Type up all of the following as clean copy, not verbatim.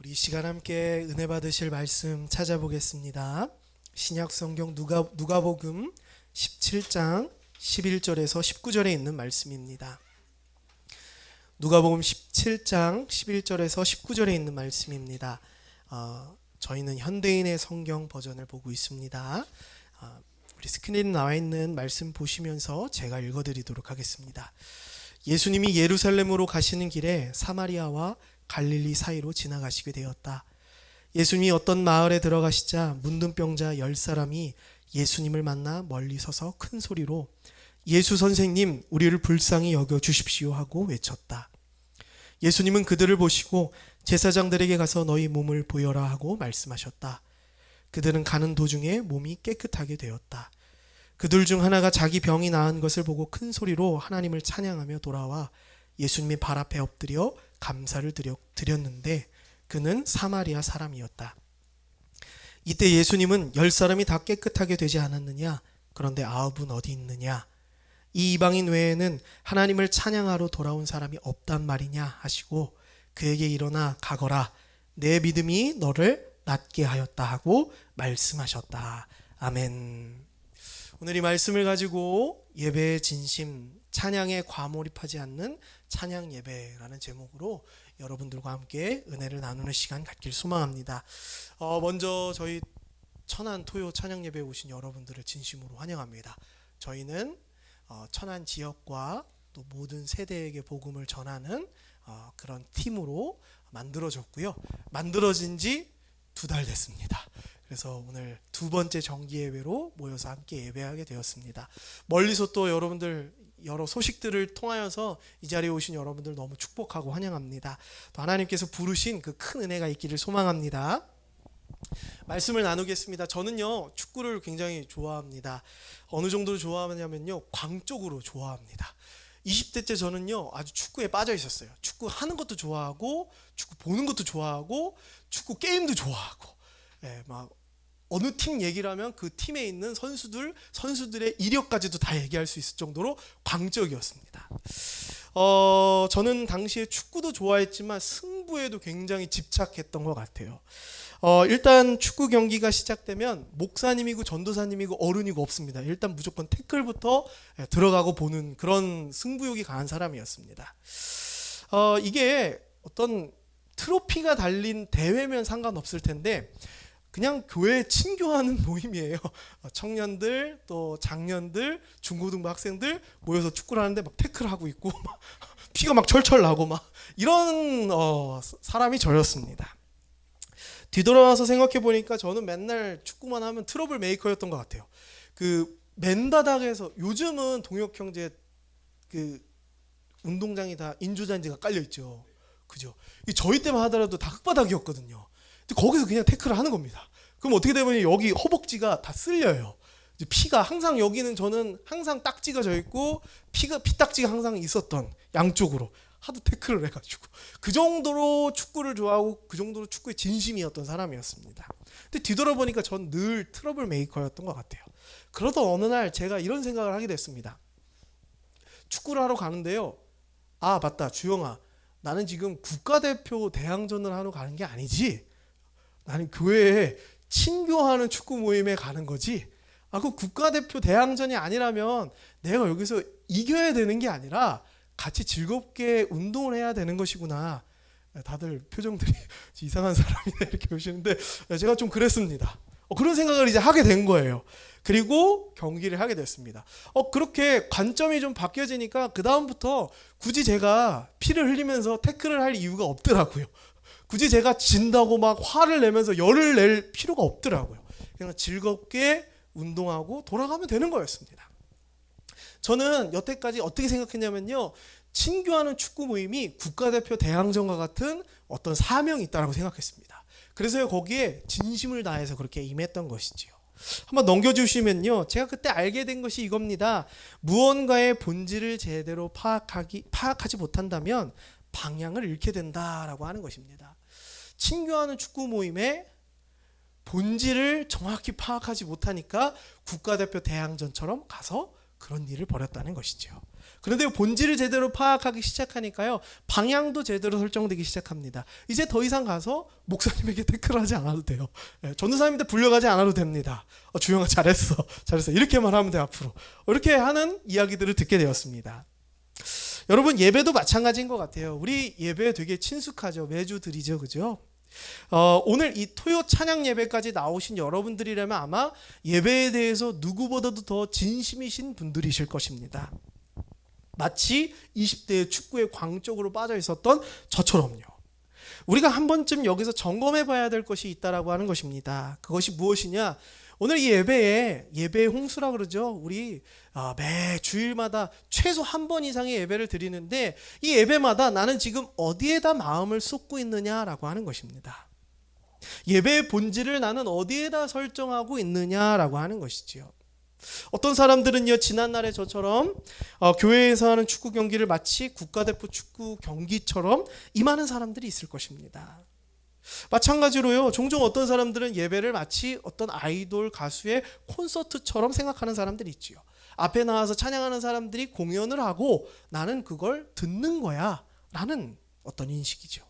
우리 이 시간 함께 은혜 받으실 말씀 찾아보겠습니다. 신약 성경 누가복음 17장 11절에서 19절에 있는 말씀입니다. 누가복음 17장 11절에서 19절에 있는 말씀입니다. 저희는 현대인의 성경 버전을 보고 있습니다. 우리 스크린에 나와 있는 말씀 보시면서 제가 읽어드리도록 하겠습니다. 예수님이 예루살렘으로 가시는 길에 사마리아와 갈릴리 사이로 지나가시게 되었다. 예수님이 어떤 마을에 들어가시자 문둥병자 10사람이 예수님을 만나 멀리 서서 큰 소리로 예수 선생님, 우리를 불쌍히 여겨 주십시오 하고 외쳤다. 예수님은 그들을 보시고 제사장들에게 가서 너희 몸을 보여라 하고 말씀하셨다. 그들은 가는 도중에 몸이 깨끗하게 되었다. 그들 중 하나가 자기 병이 나은 것을 보고 큰 소리로 하나님을 찬양하며 돌아와 예수님의 발 앞에 엎드려 감사를 드렸는데 그는 사마리아 사람이었다. 이때 예수님은 10사람이 다 깨끗하게 되지 않았느냐? 그런데 9은 어디 있느냐? 이 이방인 외에는 하나님을 찬양하러 돌아온 사람이 없단 말이냐 하시고 그에게 일어나 가거라. 내 믿음이 너를 낫게 하였다 하고 말씀하셨다. 아멘. 오늘 이 말씀을 가지고 예배의 진심, 찬양에 과몰입하지 않는 찬양 예배라는 제목으로 여러분들과 함께 은혜를 나누는 시간 갖길 소망합니다. 먼저 저희 천안 토요 찬양 예배에 오신 여러분들을 진심으로 환영합니다. 저희는 천안 지역과 또 모든 세대에게 복음을 전하는 그런 팀으로 만들어졌고요. 만들어진 지 2달 됐습니다. 그래서 오늘 2번째 정기 예배로 모여서 함께 예배하게 되었습니다. 멀리서 또 여러분들 여러 소식들을 통하여서 이 자리에 오신 여러분들 너무 축복하고 환영합니다. 또 하나님께서 부르신 그 큰 은혜가 있기를 소망합니다. 말씀을 나누겠습니다. 저는요 축구를 굉장히 좋아합니다. 어느 정도로 좋아하냐면요 광적으로 좋아합니다. 20대 때 저는요 아주 축구에 빠져 있었어요. 축구 하는 것도 좋아하고 축구 보는 것도 좋아하고 축구 게임도 좋아하고 막 어느 팀 얘기를 하면 그 팀에 있는 선수들의 이력까지도 다 얘기할 수 있을 정도로 광적이었습니다. 저는 당시에 축구도 좋아했지만 승부에도 굉장히 집착했던 것 같아요. 일단 축구 경기가 시작되면 목사님이고 전도사님이고 어른이고 없습니다. 일단 무조건 태클부터 들어가고 보는 그런 승부욕이 강한 사람이었습니다. 이게 어떤 트로피가 달린 대회면 상관없을 텐데 그냥 교회에 친교하는 모임이에요. 청년들 또 장년들 중고등부 학생들 모여서 축구를 하는데 막 태클하고 있고 막 피가 막 철철 나고 막 이런 사람이 저였습니다. 뒤돌아와서 생각해 보니까 저는 맨날 축구만 하면 트러블 메이커였던 것 같아요. 그 맨바닥에서 요즘은 동혁 형제 그 운동장이 다 인조잔디가 깔려 있죠. 그죠? 저희 때만 하더라도 다 흙바닥이었거든요. 근데 거기서 그냥 태클을 하는 겁니다. 그럼 어떻게 되면 여기 허벅지가 다 쓸려요. 피가 항상 여기는 저는 항상 딱지가 져 있고 피딱지가 항상 있었던 양쪽으로 하도 태클을 해가지고 그 정도로 축구를 좋아하고 그 정도로 축구에 진심이었던 사람이었습니다. 근데 뒤돌아보니까 전 늘 트러블 메이커였던 것 같아요. 그러던 어느 날 제가 이런 생각을 하게 됐습니다. 축구를 하러 가는데요. 아 맞다 주영아, 나는 지금 국가대표 대항전을 하러 가는 게 아니지. 나는 교회에 친교하는 축구 모임에 가는 거지. 그 국가대표 대항전이 아니라면 내가 여기서 이겨야 되는 게 아니라 같이 즐겁게 운동을 해야 되는 것이구나. 다들 표정들이 이상한 사람이네 이렇게 보시는데 제가 좀 그랬습니다. 그런 생각을 이제 하게 된 거예요. 그리고 경기를 하게 됐습니다. 그렇게 관점이 좀 바뀌어지니까 그 다음부터 굳이 제가 피를 흘리면서 태클을 할 이유가 없더라고요. 굳이 제가 진다고 막 화를 내면서 열을 낼 필요가 없더라고요. 그냥 즐겁게 운동하고 돌아가면 되는 거였습니다. 저는 여태까지 어떻게 생각했냐면요. 친교하는 축구 모임이 국가대표 대항전과 같은 어떤 사명이 있다고 생각했습니다. 그래서 거기에 진심을 다해서 그렇게 임했던 것이지요. 한번 넘겨주시면요. 제가 그때 알게 된 것이 이겁니다. 무언가의 본질을 제대로 파악하지 못한다면 방향을 잃게 된다라고 하는 것입니다. 친교하는 축구 모임의 본질을 정확히 파악하지 못하니까 국가대표 대항전처럼 가서 그런 일을 벌였다는 것이죠. 그런데 본질을 제대로 파악하기 시작하니까요, 방향도 제대로 설정되기 시작합니다. 이제 더 이상 가서 목사님에게 태클하지 않아도 돼요. 전도사님한테 불려가지 않아도 됩니다. 주영아 잘했어 이렇게만 하면 돼 앞으로. 이렇게 하는 이야기들을 듣게 되었습니다. 여러분, 예배도 마찬가지인 것 같아요. 우리 예배 되게 친숙하죠. 매주 드리죠, 그죠? 오늘 이 토요 찬양 예배까지 나오신 여러분들이라면 아마 예배에 대해서 누구보다도 더 진심이신 분들이실 것입니다. 마치 20대의 축구의 광 쪽으로 빠져 있었던 저처럼요. 우리가 한 번쯤 여기서 점검해 봐야 될 것이 있다라고 하는 것입니다. 그것이 무엇이냐? 오늘 이 예배의 홍수라 그러죠. 우리 매 주일마다 최소 한 번 이상의 예배를 드리는데, 이 예배마다 나는 지금 어디에다 마음을 쏟고 있느냐라고 하는 것입니다. 예배의 본질을 나는 어디에다 설정하고 있느냐라고 하는 것이지요. 어떤 사람들은요, 지난날에 저처럼 교회에서 하는 축구 경기를 마치 국가대표 축구 경기처럼 임하는 사람들이 있을 것입니다. 마찬가지로요, 종종 어떤 사람들은 예배를 마치 어떤 아이돌 가수의 콘서트처럼 생각하는 사람들이 있지요. 앞에 나와서 찬양하는 사람들이 공연을 하고 나는 그걸 듣는 거야 라는 어떤 인식이죠.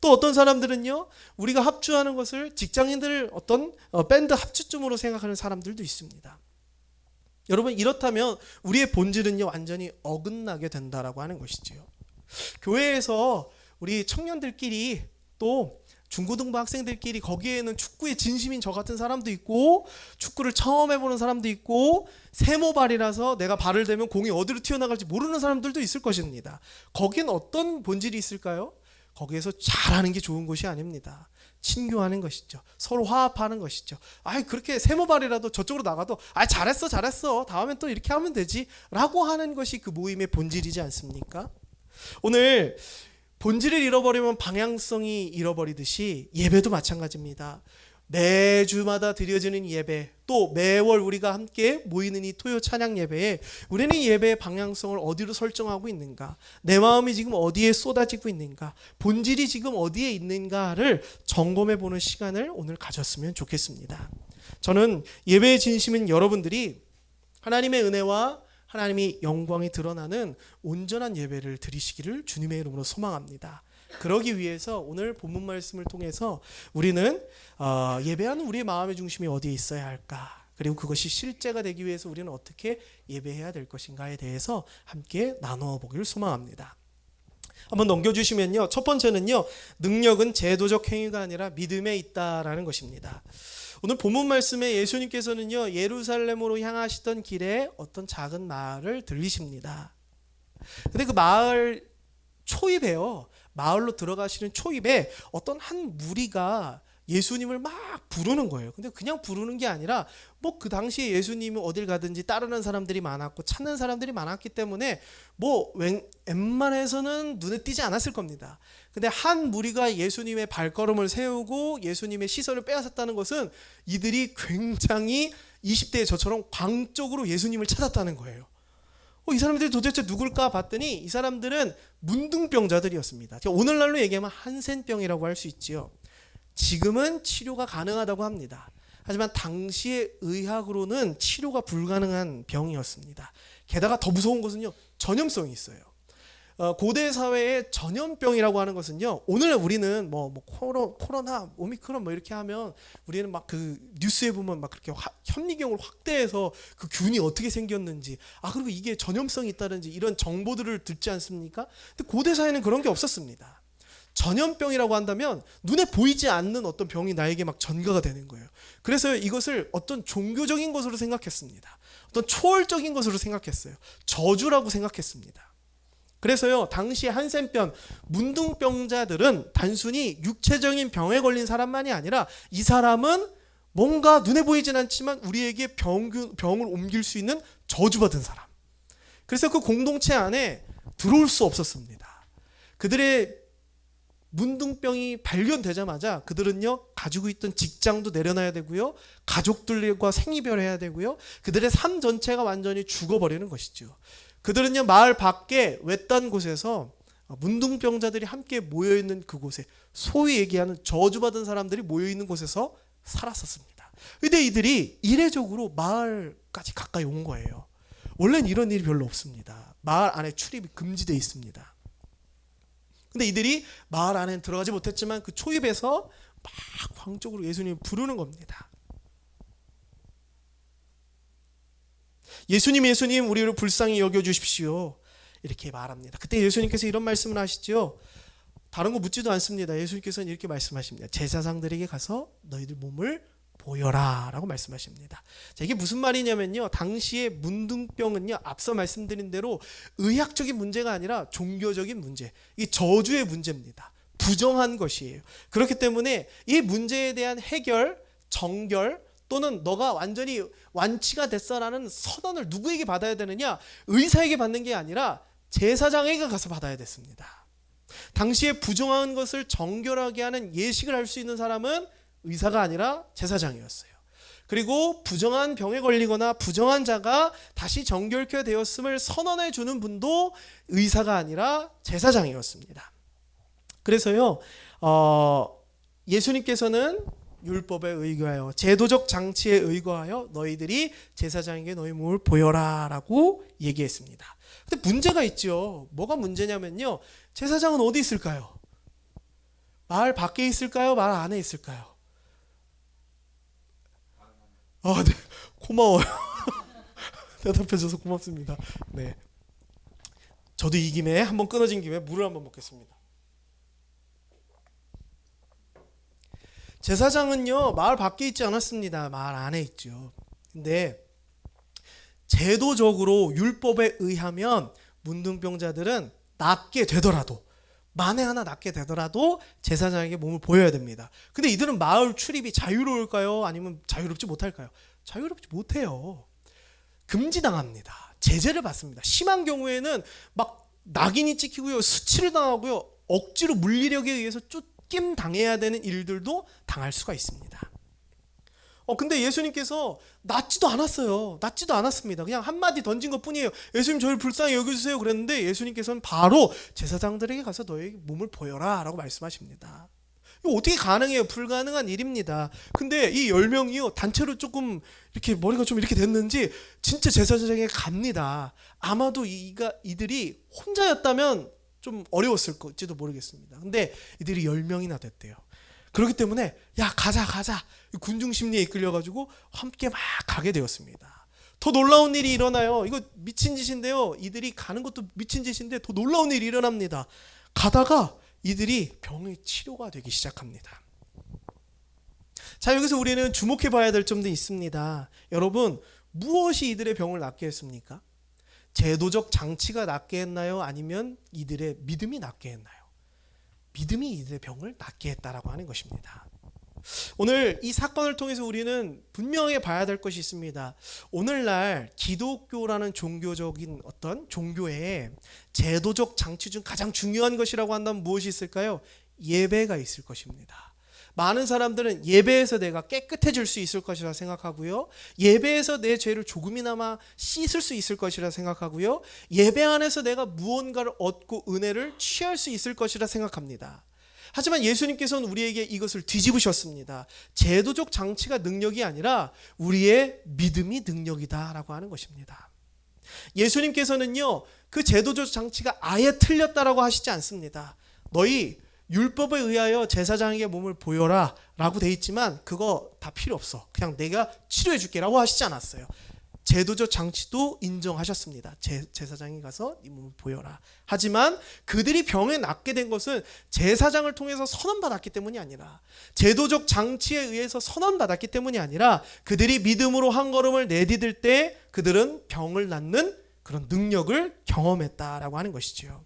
또 어떤 사람들은요, 우리가 합주하는 것을 직장인들 어떤 밴드 합주쯤으로 생각하는 사람들도 있습니다. 여러분, 이렇다면 우리의 본질은요, 완전히 어긋나게 된다라고 하는 것이지요. 교회에서 우리 청년들끼리 또 중고등부 학생들끼리 거기에는 축구에 진심인 저 같은 사람도 있고, 축구를 처음 해보는 사람도 있고, 세모발이라서 내가 발을 대면 공이 어디로 튀어나갈지 모르는 사람들도 있을 것입니다. 거기엔 어떤 본질이 있을까요? 거기에서 잘하는 게 좋은 것이 아닙니다. 친교하는 것이죠. 서로 화합하는 것이죠. 그렇게 세모발이라도 저쪽으로 나가도 잘했어 다음엔 또 이렇게 하면 되지 라고 하는 것이 그 모임의 본질이지 않습니까? 오늘 본질을 잃어버리면 방향성이 잃어버리듯이 예배도 마찬가지입니다. 매주마다 드려지는 예배, 또 매월 우리가 함께 모이는 이 토요 찬양 예배에 우리는 이 예배의 방향성을 어디로 설정하고 있는가, 내 마음이 지금 어디에 쏟아지고 있는가, 본질이 지금 어디에 있는가를 점검해 보는 시간을 오늘 가졌으면 좋겠습니다. 저는 예배의 진심인 여러분들이 하나님의 은혜와 하나님의 영광이 드러나는 온전한 예배를 드리시기를 주님의 이름으로 소망합니다. 그러기 위해서 오늘 본문 말씀을 통해서 우리는 예배하는 우리의 마음의 중심이 어디에 있어야 할까, 그리고 그것이 실제가 되기 위해서 우리는 어떻게 예배해야 될 것인가에 대해서 함께 나누어 보기를 소망합니다. 한번 넘겨주시면요, 첫 번째는요, 능력은 제도적 행위가 아니라 믿음에 있다라는 것입니다. 오늘 본문 말씀에 예수님께서는요, 예루살렘으로 향하시던 길에 어떤 작은 마을을 들리십니다. 근데 그 마을 초입에요, 마을로 들어가시는 초입에 어떤 한 무리가 예수님을 막 부르는 거예요. 근데 그냥 부르는 게 아니라 그 당시에 예수님은 어딜 가든지 따르는 사람들이 많았고 찾는 사람들이 많았기 때문에 웬만해서는 눈에 띄지 않았을 겁니다. 근데 한 무리가 예수님의 발걸음을 세우고 예수님의 시선을 빼앗았다는 것은 이들이 굉장히 20대의 저처럼 광적으로 예수님을 찾았다는 거예요. 이 사람들이 도대체 누굴까 봤더니 이 사람들은 문둥병자들이었습니다. 오늘날로 얘기하면 한센병이라고 할 수 있지요. 지금은 치료가 가능하다고 합니다. 하지만 당시의 의학으로는 치료가 불가능한 병이었습니다. 게다가 더 무서운 것은요, 전염성이 있어요. 고대 사회의 전염병이라고 하는 것은요, 오늘 우리는 코로나, 오미크론 이렇게 하면 우리는 막 그 뉴스에 보면 막 그렇게 현미경을 확대해서 그 균이 어떻게 생겼는지, 그리고 이게 전염성이 있다든지 이런 정보들을 듣지 않습니까? 근데 고대 사회는 그런 게 없었습니다. 전염병이라고 한다면 눈에 보이지 않는 어떤 병이 나에게 막 전가가 되는 거예요. 그래서 이것을 어떤 종교적인 것으로 생각했습니다. 어떤 초월적인 것으로 생각했어요. 저주라고 생각했습니다. 그래서요, 당시 한센병, 문둥병자들은 단순히 육체적인 병에 걸린 사람만이 아니라 이 사람은 뭔가 눈에 보이진 않지만 우리에게 병을 옮길 수 있는 저주받은 사람. 그래서 그 공동체 안에 들어올 수 없었습니다. 그들의 문둥병이 발견되자마자 그들은요, 가지고 있던 직장도 내려놔야 되고요, 가족들과 생이별해야 되고요, 그들의 삶 전체가 완전히 죽어버리는 것이죠. 그들은요, 마을 밖에 외딴 곳에서 문둥병자들이 함께 모여있는 그곳에, 소위 얘기하는 저주받은 사람들이 모여있는 곳에서 살았었습니다. 근데 이들이 이례적으로 마을까지 가까이 온 거예요. 원래는 이런 일이 별로 없습니다. 마을 안에 출입이 금지되어 있습니다. 근데 이들이 마을 안에 들어가지 못했지만 그 초입에서 막 광적으로 예수님을 부르는 겁니다. 예수님 우리를 불쌍히 여겨주십시오 이렇게 말합니다. 그때 예수님께서 이런 말씀을 하시죠. 다른 거 묻지도 않습니다. 예수님께서는 이렇게 말씀하십니다. 제사장들에게 가서 너희들 몸을 보여라 라고 말씀하십니다. 자, 이게 무슨 말이냐면요, 당시에 문둥병은요, 앞서 말씀드린 대로 의학적인 문제가 아니라 종교적인 문제, 이 저주의 문제입니다. 부정한 것이에요. 그렇기 때문에 이 문제에 대한 해결, 정결, 또는 너가 완전히 완치가 됐어라는 선언을 누구에게 받아야 되느냐? 의사에게 받는 게 아니라 제사장에게 가서 받아야 됐습니다. 당시에 부정한 것을 정결하게 하는 예식을 할 수 있는 사람은 의사가 아니라 제사장이었어요. 그리고 부정한 병에 걸리거나 부정한 자가 다시 정결케 되었음을 선언해 주는 분도 의사가 아니라 제사장이었습니다. 그래서요, 예수님께서는 율법에 의거하여 제도적 장치에 의거하여 너희들이 제사장에게 너희 몸을 보여라 라고 얘기했습니다. 근데 문제가 있죠. 뭐가 문제냐면요, 제사장은 어디 있을까요? 마을 밖에 있을까요? 마을 안에 있을까요? 네, 고마워요. 대답해줘서 고맙습니다. 네, 저도 이 김에 한번 끊어진 김에 물을 한번 먹겠습니다. 제사장은요, 마을 밖에 있지 않았습니다. 마을 안에 있죠. 근데 제도적으로 율법에 의하면 문둥병자들은 낫게 되더라도, 만에 하나 낫게 되더라도 제사장에게 몸을 보여야 됩니다. 근데 이들은 마을 출입이 자유로울까요? 아니면 자유롭지 못할까요? 자유롭지 못해요. 금지당합니다. 제재를 받습니다. 심한 경우에는 막 낙인이 찍히고요, 수치를 당하고요, 억지로 물리력에 의해서 쫓김 당해야 되는 일들도 당할 수가 있습니다. 근데 예수님께서 낫지도 않았어요. 낫지도 않았습니다. 그냥 한마디 던진 것 뿐이에요. 예수님 저를 불쌍히 여겨주세요 그랬는데 예수님께서는 바로 제사장들에게 가서 너희 몸을 보여라 라고 말씀하십니다. 이거 어떻게 가능해요? 불가능한 일입니다. 근데 이 10명이요, 단체로 조금 이렇게 머리가 좀 이렇게 됐는지 진짜 제사장에게 갑니다. 아마도 이들이 혼자였다면 좀 어려웠을지도 모르겠습니다. 근데 이들이 10명이나 됐대요. 그렇기 때문에 야 가자 군중 심리에 이끌려가지고 함께 막 가게 되었습니다. 더 놀라운 일이 일어나요. 이거 미친 짓인데요, 이들이 가는 것도 미친 짓인데 더 놀라운 일이 일어납니다. 가다가 이들이 병의 치료가 되기 시작합니다. 자, 여기서 우리는 주목해 봐야 될 점도 있습니다. 여러분, 무엇이 이들의 병을 낫게 했습니까? 제도적 장치가 낫게 했나요? 아니면 이들의 믿음이 낫게 했나요? 믿음이 이들의 병을 낫게 했다라고 하는 것입니다. 오늘 이 사건을 통해서 우리는 분명하게 봐야 될 것이 있습니다. 오늘날 기독교라는 종교적인 어떤 종교에 제도적 장치 중 가장 중요한 것이라고 한다면 무엇이 있을까요? 예배가 있을 것입니다. 많은 사람들은 예배에서 내가 깨끗해질 수 있을 것이라 생각하고요, 예배에서 내 죄를 조금이나마 씻을 수 있을 것이라 생각하고요, 예배 안에서 내가 무언가를 얻고 은혜를 취할 수 있을 것이라 생각합니다. 하지만 예수님께서는 우리에게 이것을 뒤집으셨습니다. 제도적 장치가 능력이 아니라 우리의 믿음이 능력이다라고 하는 것입니다. 예수님께서는요, 그 제도적 장치가 아예 틀렸다라고 하시지 않습니다. 너희 율법에 의하여 제사장에게 몸을 보여라 라고 돼 있지만 그거 다 필요 없어, 그냥 내가 치료해 줄게 라고 하시지 않았어요. 제도적 장치도 인정하셨습니다. 제사장이 가서 이 몸을 보여라. 하지만 그들이 병에 낫게 된 것은 제사장을 통해서 선언받았기 때문이 아니라, 제도적 장치에 의해서 선언받았기 때문이 아니라, 그들이 믿음으로 한 걸음을 내디딜 때 그들은 병을 낫는 그런 능력을 경험했다라고 하는 것이죠.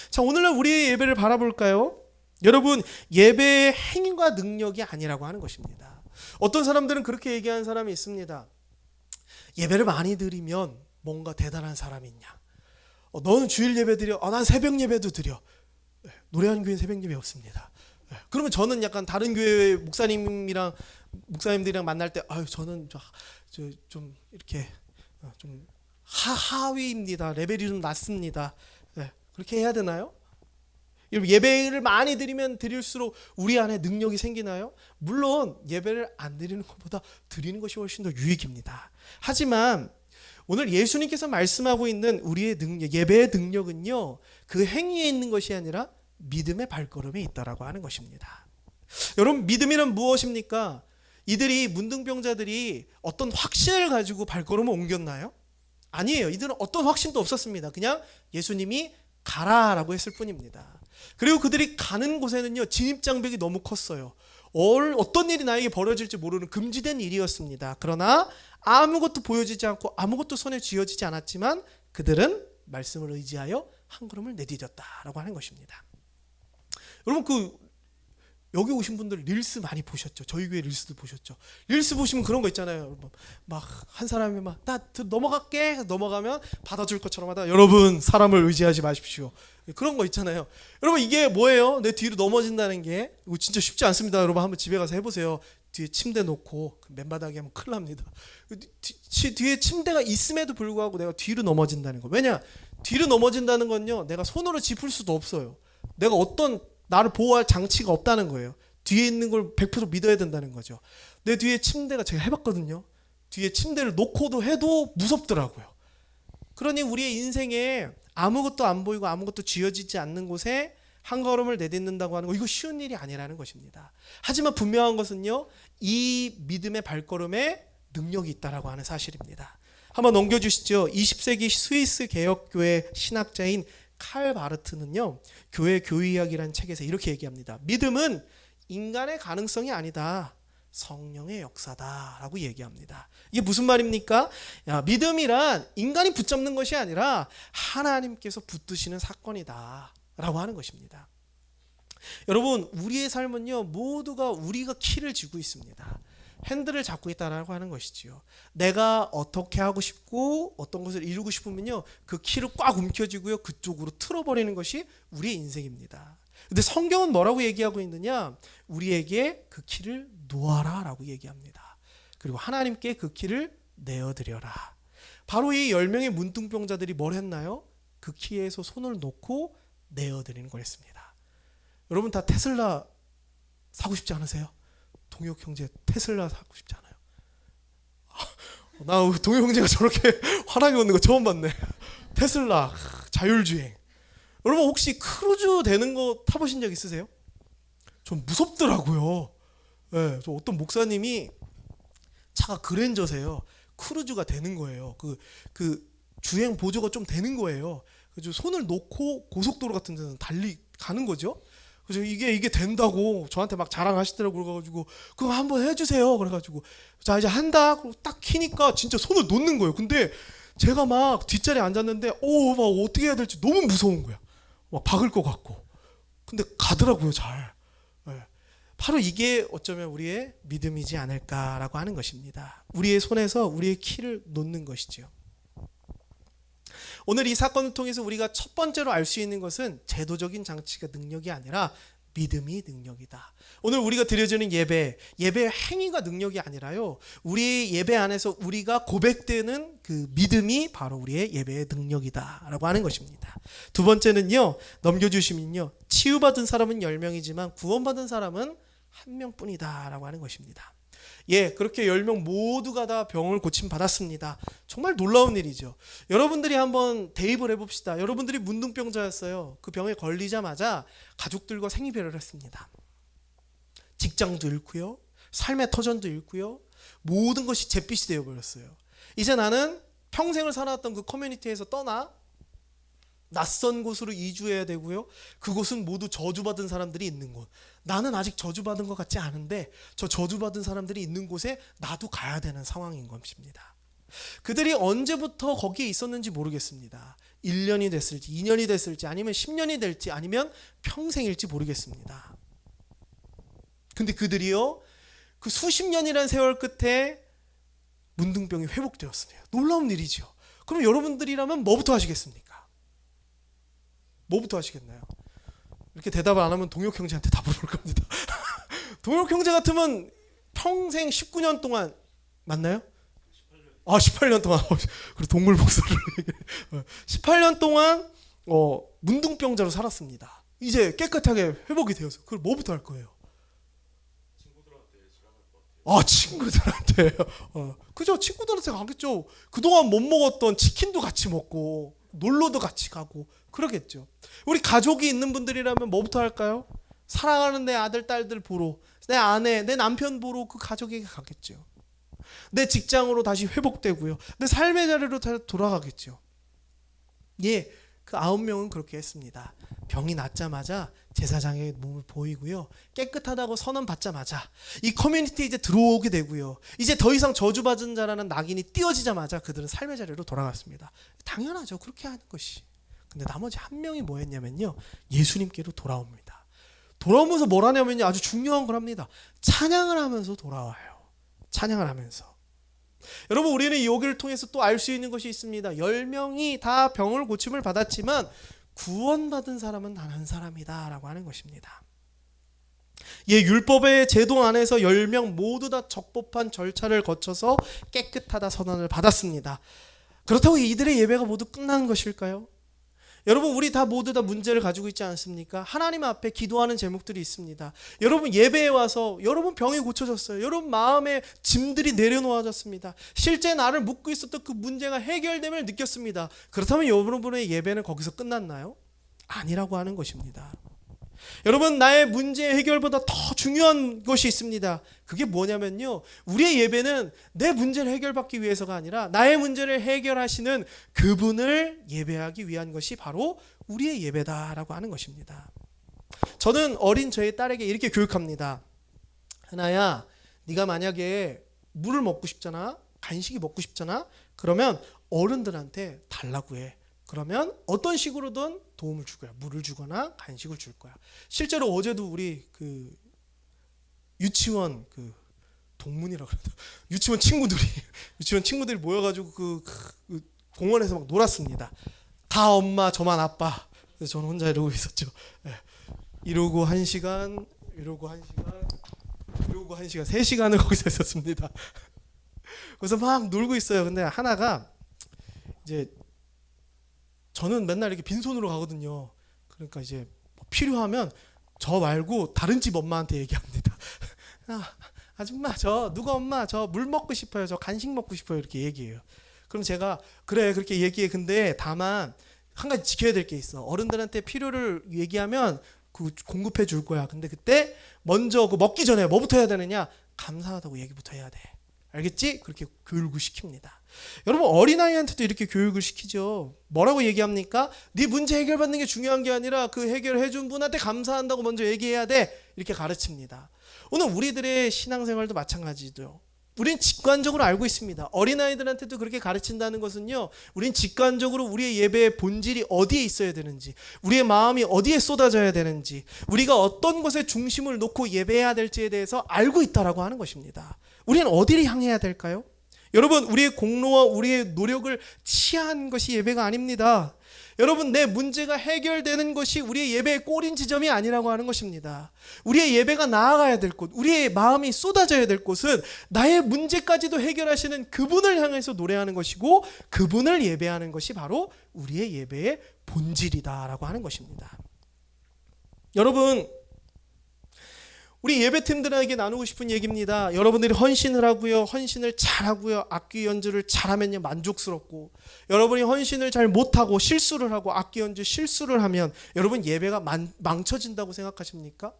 자, 오늘날 우리의 예배를 바라볼까요? 여러분, 예배의 행위과 능력이 아니라고 하는 것입니다. 어떤 사람들은 그렇게 얘기하는 사람이 있습니다. 예배를 많이 드리면 뭔가 대단한 사람이 있냐? 너는 주일 예배 드려? 난 새벽 예배도 드려. 노래하는 교회는 새벽 예배 없습니다. 그러면 저는 약간 다른 교회 목사님들이랑 만날 때 저는 좀 이렇게 좀 하위입니다. 레벨이 좀 낮습니다. 그렇게 해야 되나요? 예배를 많이 드리면 드릴수록 우리 안에 능력이 생기나요? 물론 예배를 안 드리는 것보다 드리는 것이 훨씬 더 유익입니다. 하지만 오늘 예수님께서 말씀하고 있는 우리의 능력, 예배의 능력은요, 그 행위에 있는 것이 아니라 믿음의 발걸음에 있다라고 하는 것입니다. 여러분, 믿음이란 무엇입니까? 이들이 문둥병자들이 어떤 확신을 가지고 발걸음을 옮겼나요? 아니에요. 이들은 어떤 확신도 없었습니다. 그냥 예수님이 가라라고 했을 뿐입니다. 그리고 그들이 가는 곳에는요, 진입장벽이 너무 컸어요. 어떤 일이 나에게 벌어질지 모르는 금지된 일이었습니다. 그러나 아무것도 보여지지 않고 아무것도 손에 쥐어지지 않았지만 그들은 말씀을 의지하여 한 걸음을 내디뎠다라고 하는 것입니다. 여러분, 여기 오신 분들 릴스 많이 보셨죠? 저희 교회 릴스도 보셨죠? 릴스 보시면 그런 거 있잖아요. 여러분, 막 한 사람이 나 넘어갈게 넘어가면 받아줄 것처럼 하다. 여러분, 사람을 의지하지 마십시오. 그런 거 있잖아요. 여러분, 이게 뭐예요? 내 뒤로 넘어진다는 게 이거 진짜 쉽지 않습니다. 여러분, 한번 집에 가서 해보세요. 뒤에 침대 놓고 맨바닥에 하면 큰일 납니다. 뒤에 침대가 있음에도 불구하고 내가 뒤로 넘어진다는 거. 왜냐? 뒤로 넘어진다는 건요, 내가 손으로 짚을 수도 없어요. 내가 나를 보호할 장치가 없다는 거예요. 뒤에 있는 걸 100% 믿어야 된다는 거죠. 내 뒤에 침대가, 제가 해봤거든요. 뒤에 침대를 놓고도 해도 무섭더라고요. 그러니 우리의 인생에 아무것도 안 보이고 아무것도 쥐어지지 않는 곳에 한 걸음을 내딛는다고 하는 거, 이거 쉬운 일이 아니라는 것입니다. 하지만 분명한 것은요, 이 믿음의 발걸음에 능력이 있다라고 하는 사실입니다. 한번 넘겨주시죠. 20세기 스위스 개혁교회 신학자인 칼 바르트는요, 교회 교의학이라는 책에서 이렇게 얘기합니다. 믿음은 인간의 가능성이 아니다, 성령의 역사다라고 얘기합니다. 이게 무슨 말입니까? 믿음이란 인간이 붙잡는 것이 아니라 하나님께서 붙드시는 사건이다 라고 하는 것입니다. 여러분, 우리의 삶은요, 모두가 우리가 키를 쥐고 있습니다. 핸들을 잡고 있다라고 하는 것이지요. 내가 어떻게 하고 싶고 어떤 것을 이루고 싶으면요, 그 키를 꽉 움켜쥐고요, 그쪽으로 틀어버리는 것이 우리의 인생입니다. 근데 성경은 뭐라고 얘기하고 있느냐? 우리에게 그 키를 놓아라 라고 얘기합니다. 그리고 하나님께 그 키를 내어드려라. 바로 이 10명의 문둥병자들이 뭘 했나요? 그 키에서 손을 놓고 내어드리는 걸 했습니다. 여러분, 다 테슬라 사고 싶지 않으세요? 동혁 형제 테슬라 사고 싶지 않아요? 나 동혁 형제가 저렇게 환하게 웃는 거 처음 봤네. 테슬라, 자율주행. 여러분, 혹시 크루즈 되는 거 타보신 적 있으세요? 좀 무섭더라고요. 네, 저 어떤 목사님이 차가 그랜저세요. 크루즈가 되는 거예요. 그 주행 보조가 좀 되는 거예요. 그래서 손을 놓고 고속도로 같은 데는 달리 가는 거죠. 그래서 이게 된다고 저한테 막 자랑하시더라고요. 그래가지고 그거 한번 해주세요. 그래가지고 자, 이제 한다. 그리고 딱 키니까 진짜 손을 놓는 거예요. 근데 제가 막 뒷자리에 앉았는데 막 어떻게 해야 될지 너무 무서운 거야. 막 박을 것 같고. 근데 가더라고요, 잘. 네. 바로 이게 어쩌면 우리의 믿음이지 않을까라고 하는 것입니다. 우리의 손에서 우리의 키를 놓는 것이죠. 오늘 이 사건을 통해서 우리가 첫 번째로 알 수 있는 것은 제도적인 장치가 능력이 아니라 믿음이 능력이다. 오늘 우리가 드려지는 예배의 행위가 능력이 아니라요, 우리의 예배 안에서 우리가 고백되는 그 믿음이 바로 우리의 예배의 능력이다 라고 하는 것입니다. 두 번째는요, 넘겨주시면요, 치유받은 사람은 10명이지만 구원받은 사람은 1명뿐이다 라고 하는 것입니다. 그렇게 10명 모두가 다 병을 고침받았습니다. 정말 놀라운 일이죠. 여러분들이 한번 대입을 해봅시다. 여러분들이 문둥병자였어요. 그 병에 걸리자마자 가족들과 생이별을 했습니다. 직장도 잃고요, 삶의 터전도 잃고요, 모든 것이 잿빛이 되어버렸어요. 이제 나는 평생을 살아왔던 그 커뮤니티에서 떠나 낯선 곳으로 이주해야 되고요, 그곳은 모두 저주받은 사람들이 있는 곳. 나는 아직 저주받은 것 같지 않은데 저 저주받은 사람들이 있는 곳에 나도 가야 되는 상황인 것입니다. 그들이 언제부터 거기에 있었는지 모르겠습니다. 1년이 됐을지 2년이 됐을지 아니면 10년이 될지 아니면 평생일지 모르겠습니다. 근데 그들이요, 그 수십 년이라는 세월 끝에 문둥병이 회복되었습니다. 놀라운 일이죠. 그럼 여러분들이라면 뭐부터 하시겠습니까? 뭐부터 하시겠나요? 이렇게 대답을 안 하면 동혁 형제한테 답을 볼 겁니다. 동혁 형제 같으면 평생 19년 동안, 맞나요? 18년 동안. 그리고 동물 목소리로 18년 동안 문둥병자로 살았습니다. 이제 깨끗하게 회복이 되어서 그걸 뭐부터 할 거예요? 친구들한테 자랑할 것 같아요. 친구들한테. 그죠? 친구들한테 가겠죠. 그동안 못 먹었던 치킨도 같이 먹고 놀러도 같이 가고 그러겠죠. 우리 가족이 있는 분들이라면 뭐부터 할까요? 사랑하는 내 아들 딸들 보러, 내 아내 내 남편 보러 그 가족에게 가겠죠. 내 직장으로 다시 회복되고요, 내 삶의 자리로 돌아가겠죠. 예, 그 9명은 그렇게 했습니다. 병이 낫자마자 제사장의 몸을 보이고요, 깨끗하다고 선언 받자마자 이 커뮤니티에 이제 들어오게 되고요, 이제 더 이상 저주받은 자라는 낙인이 띄어지자마자 그들은 삶의 자리로 돌아갔습니다. 당연하죠, 그렇게 하는 것이. 근데 나머지 한 명이 뭐 했냐면요, 예수님께로 돌아옵니다. 돌아오면서 뭘 하냐면요, 아주 중요한 걸 합니다. 찬양을 하면서 돌아와요. 찬양을 하면서. 여러분, 우리는 여기를 통해서 또 알 수 있는 것이 있습니다. 10명이 다 병을 고침을 받았지만 구원받은 사람은 단 한 사람이다 라고 하는 것입니다. 예, 율법의 제도 안에서 10명 모두 다 적법한 절차를 거쳐서 깨끗하다 선언을 받았습니다. 그렇다고 이들의 예배가 모두 끝난 것일까요? 여러분, 우리 다 모두 다 문제를 가지고 있지 않습니까? 하나님 앞에 기도하는 제목들이 있습니다. 여러분, 예배에 와서 여러분 병이 고쳐졌어요. 여러분 마음의 짐들이 내려놓아졌습니다. 실제 나를 묶고 있었던 그 문제가 해결됨을 느꼈습니다. 그렇다면 여러분의 예배는 거기서 끝났나요? 아니라고 하는 것입니다. 여러분, 나의 문제 해결보다 더 중요한 것이 있습니다. 그게 뭐냐면요, 우리의 예배는 내 문제를 해결받기 위해서가 아니라 나의 문제를 해결하시는 그분을 예배하기 위한 것이 바로 우리의 예배다라고 하는 것입니다. 저는 어린 저의 딸에게 이렇게 교육합니다. 하나야, 네가 만약에 물을 먹고 싶잖아, 간식이 먹고 싶잖아, 그러면 어른들한테 달라고 해. 그러면 어떤 식으로든 도움을 줄 거야. 물을 주거나 간식을 줄 거야. 실제로 어제도 우리 그 유치원 그 동문이라고 그러죠. 유치원 친구들이 모여가지고 그 공원에서 막 놀았습니다. 다 엄마, 저만 아빠. 그래서 저는 혼자 이러고 있었죠. 이러고 1시간, 이러고 3시간을 거기서 있었습니다. 그래서 막 놀고 있어요. 근데 하나가 이제 저는 맨날 이렇게 빈손으로 가거든요. 그러니까 이제 필요하면 저 말고 다른 집 엄마한테 얘기합니다. 아줌마, 누가 엄마 저 물 먹고 싶어요, 저 간식 먹고 싶어요, 이렇게 얘기해요. 그럼 제가 그래 그렇게 얘기해. 근데 다만 한 가지 지켜야 될 게 있어. 어른들한테 필요를 얘기하면 그 공급해 줄 거야. 근데 그때 먼저 그 먹기 전에 뭐부터 해야 되느냐? 감사하다고 얘기부터 해야 돼. 알겠지? 그렇게 교육을 시킵니다. 여러분, 어린아이한테도 이렇게 교육을 시키죠. 뭐라고 얘기합니까? 네 문제 해결받는 게 중요한 게 아니라 그 해결해 준 분한테 감사한다고 먼저 얘기해야 돼. 이렇게 가르칩니다. 오늘 우리들의 신앙생활도 마찬가지죠. 우린 직관적으로 알고 있습니다. 어린아이들한테도 그렇게 가르친다는 것은요, 우린 직관적으로 우리의 예배의 본질이 어디에 있어야 되는지, 우리의 마음이 어디에 쏟아져야 되는지, 우리가 어떤 것에 중심을 놓고 예배해야 될지에 대해서 알고 있다라고 하는 것입니다. 우리는 어디를 향해야 될까요? 여러분, 우리의 공로와 우리의 노력을 취한 것이 예배가 아닙니다. 여러분, 내 문제가 해결되는 것이 우리의 예배의 꼬린 지점이 아니라고 하는 것입니다. 우리의 예배가 나아가야 될 곳, 우리의 마음이 쏟아져야 될 곳은 나의 문제까지도 해결하시는 그분을 향해서 노래하는 것이고, 그분을 예배하는 것이 바로 우리의 예배의 본질이다라고 하는 것입니다. 여러분, 우리 예배팀들에게 나누고 싶은 얘기입니다. 여러분들이 헌신을 하고요, 헌신을 잘하고요, 악기 연주를 잘하면요 만족스럽고, 여러분이 헌신을 잘 못하고 실수를 하고 악기 연주 실수를 하면 여러분 예배가 망쳐진다고 생각하십니까?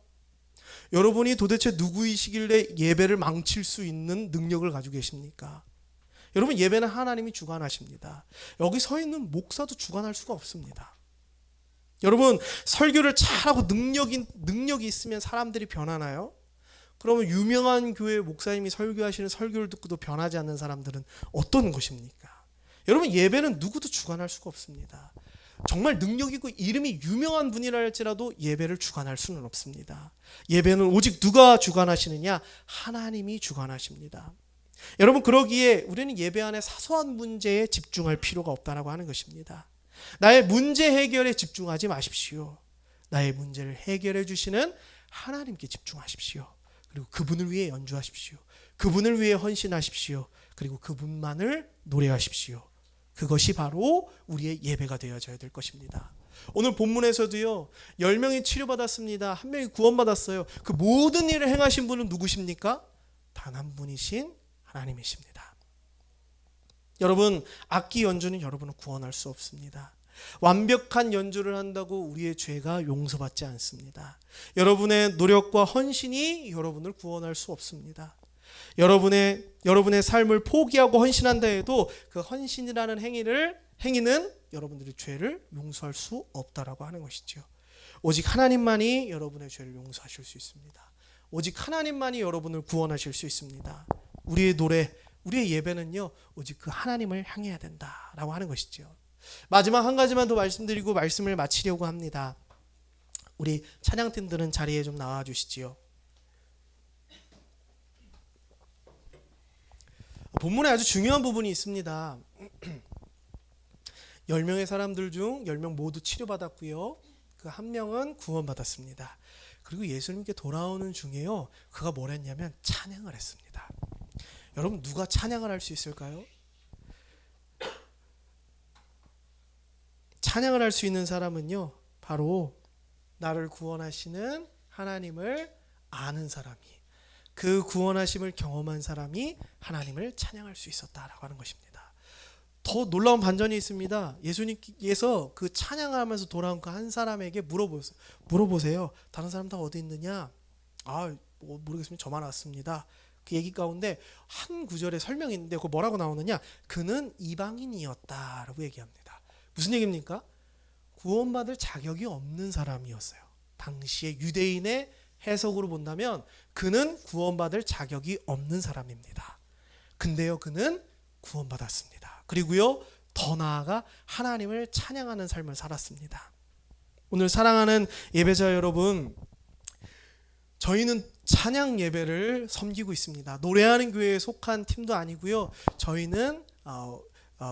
여러분이 도대체 누구이시길래 예배를 망칠 수 있는 능력을 가지고 계십니까? 여러분, 예배는 하나님이 주관하십니다. 여기 서 있는 목사도 주관할 수가 없습니다. 여러분, 설교를 잘하고 능력이 있으면 사람들이 변하나요? 그러면 유명한 교회 목사님이 설교하시는 설교를 듣고도 변하지 않는 사람들은 어떤 것입니까? 여러분, 예배는 누구도 주관할 수가 없습니다. 정말 능력 있고 이름이 유명한 분이라 할지라도 예배를 주관할 수는 없습니다. 예배는 오직 누가 주관하시느냐? 하나님이 주관하십니다. 여러분, 그러기에 우리는 예배 안에 사소한 문제에 집중할 필요가 없다라고 하는 것입니다. 나의 문제 해결에 집중하지 마십시오. 나의 문제를 해결해 주시는 하나님께 집중하십시오. 그리고 그분을 위해 연주하십시오. 그분을 위해 헌신하십시오. 그리고 그분만을 노래하십시오. 그것이 바로 우리의 예배가 되어져야 될 것입니다. 오늘 본문에서도요, 10명이 치료받았습니다. 1명이 구원받았어요. 그 모든 일을 행하신 분은 누구십니까? 다 단 한 분이신 하나님이십니다. 여러분, 악기 연주는 여러분을 구원할 수 없습니다. 완벽한 연주를 한다고 우리의 죄가 용서받지 않습니다. 여러분의 노력과 헌신이 여러분을 구원할 수 없습니다. 여러분의 삶을 포기하고 헌신한다 해도 그 헌신이라는 행위는 여러분들의 죄를 용서할 수 없다라고 하는 것이죠. 오직 하나님만이 여러분의 죄를 용서하실 수 있습니다. 오직 하나님만이 여러분을 구원하실 수 있습니다. 우리의 노래, 우리의 예배는요, 오직 그 하나님을 향해야 된다라고 하는 것이죠. 마지막 한 가지만 더 말씀드리고 말씀을 마치려고 합니다. 우리 찬양팀들은 자리에 좀 나와 주시지요. 본문에 아주 중요한 부분이 있습니다. 10명의 사람들 중 10명 모두 치료받았고요. 그 한 명은 구원받았습니다. 그리고 예수님께 돌아오는 중에요, 그가 뭘 했냐면 찬양을 했습니다. 여러분, 누가 찬양을 할 수 있을까요? 찬양을 할 수 있는 사람은요, 바로 나를 구원하시는 하나님을 아는 사람이, 그 구원하심을 경험한 사람이 하나님을 찬양할 수 있었다라고 하는 것입니다. 더 놀라운 반전이 있습니다. 예수님께서 그 찬양을 하면서 돌아온 그 한 사람에게 물어보세요. 다른 사람 다 어디 있느냐? 모르겠습니다. 저만 왔습니다. 그 얘기 가운데 한 구절에 설명이 있는데 그거 뭐라고 나오느냐? 그는 이방인이었다라고 얘기합니다. 무슨 얘기입니까? 구원받을 자격이 없는 사람이었어요. 당시에 유대인의 해석으로 본다면 그는 구원받을 자격이 없는 사람입니다. 근데요, 그는 구원받았습니다. 그리고요, 더 나아가 하나님을 찬양하는 삶을 살았습니다. 오늘 사랑하는 예배자 여러분, 저희는 찬양 예배를 섬기고 있습니다. 노래하는 교회에 속한 팀도 아니고요. 저희는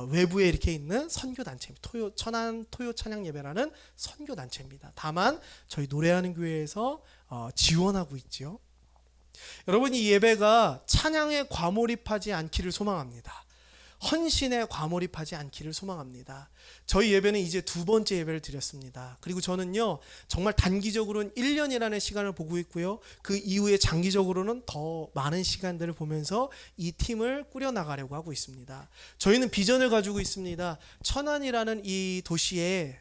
외부에 이렇게 있는 선교단체입니다. 천안 토요 찬양 예배라는 선교단체입니다. 다만 저희 노래하는 교회에서 지원하고 있죠. 여러분, 이 예배가 찬양에 과몰입하지 않기를 소망합니다. 헌신에 과몰입하지 않기를 소망합니다. 저희 예배는 이제 2번째 예배를 드렸습니다. 그리고 저는요, 정말 단기적으로는 1년이라는 시간을 보고 있고요. 그 이후에 장기적으로는 더 많은 시간들을 보면서 이 팀을 꾸려나가려고 하고 있습니다. 저희는 비전을 가지고 있습니다. 천안이라는 이 도시에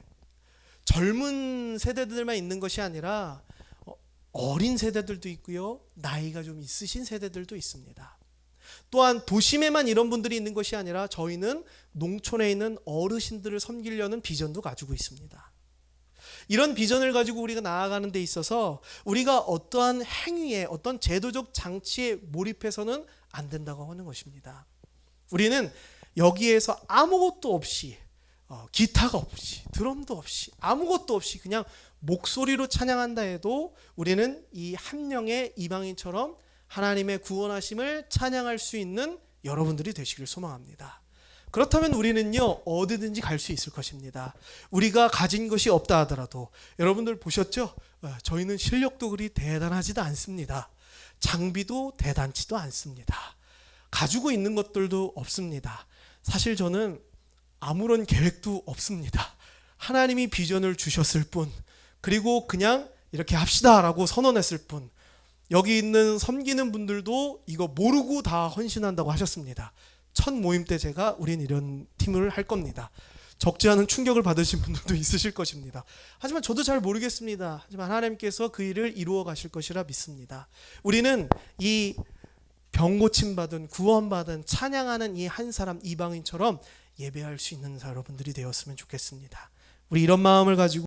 젊은 세대들만 있는 것이 아니라 어린 세대들도 있고요. 나이가 좀 있으신 세대들도 있습니다. 또한 도심에만 이런 분들이 있는 것이 아니라 저희는 농촌에 있는 어르신들을 섬기려는 비전도 가지고 있습니다. 이런 비전을 가지고 우리가 나아가는 데 있어서 우리가 어떠한 행위에, 어떤 제도적 장치에 몰입해서는 안 된다고 하는 것입니다. 우리는 여기에서 아무것도 없이, 기타가 없이, 드럼도 없이, 아무것도 없이 그냥 목소리로 찬양한다 해도 우리는 이 한 명의 이방인처럼 하나님의 구원하심을 찬양할 수 있는 여러분들이 되시길 소망합니다. 그렇다면 우리는요, 어디든지 갈 수 있을 것입니다. 우리가 가진 것이 없다 하더라도, 여러분들 보셨죠? 저희는 실력도 그리 대단하지도 않습니다. 장비도 대단치도 않습니다. 가지고 있는 것들도 없습니다. 사실 저는 아무런 계획도 없습니다. 하나님이 비전을 주셨을 뿐, 그리고 그냥 이렇게 합시다라고 선언했을 뿐, 여기 있는 섬기는 분들도 이거 모르고 다 헌신한다고 하셨습니다. 첫 모임 때 제가 우린 이런 팀을 할 겁니다. 적지 않은 충격을 받으신 분들도 있으실 것입니다. 하지만 저도 잘 모르겠습니다. 하지만 하나님께서 그 일을 이루어 가실 것이라 믿습니다. 우리는 이 병 고침받은, 구원받은, 찬양하는 이 한 사람 이방인처럼 예배할 수 있는 여러분들이 되었으면 좋겠습니다. 우리 이런 마음을 가지고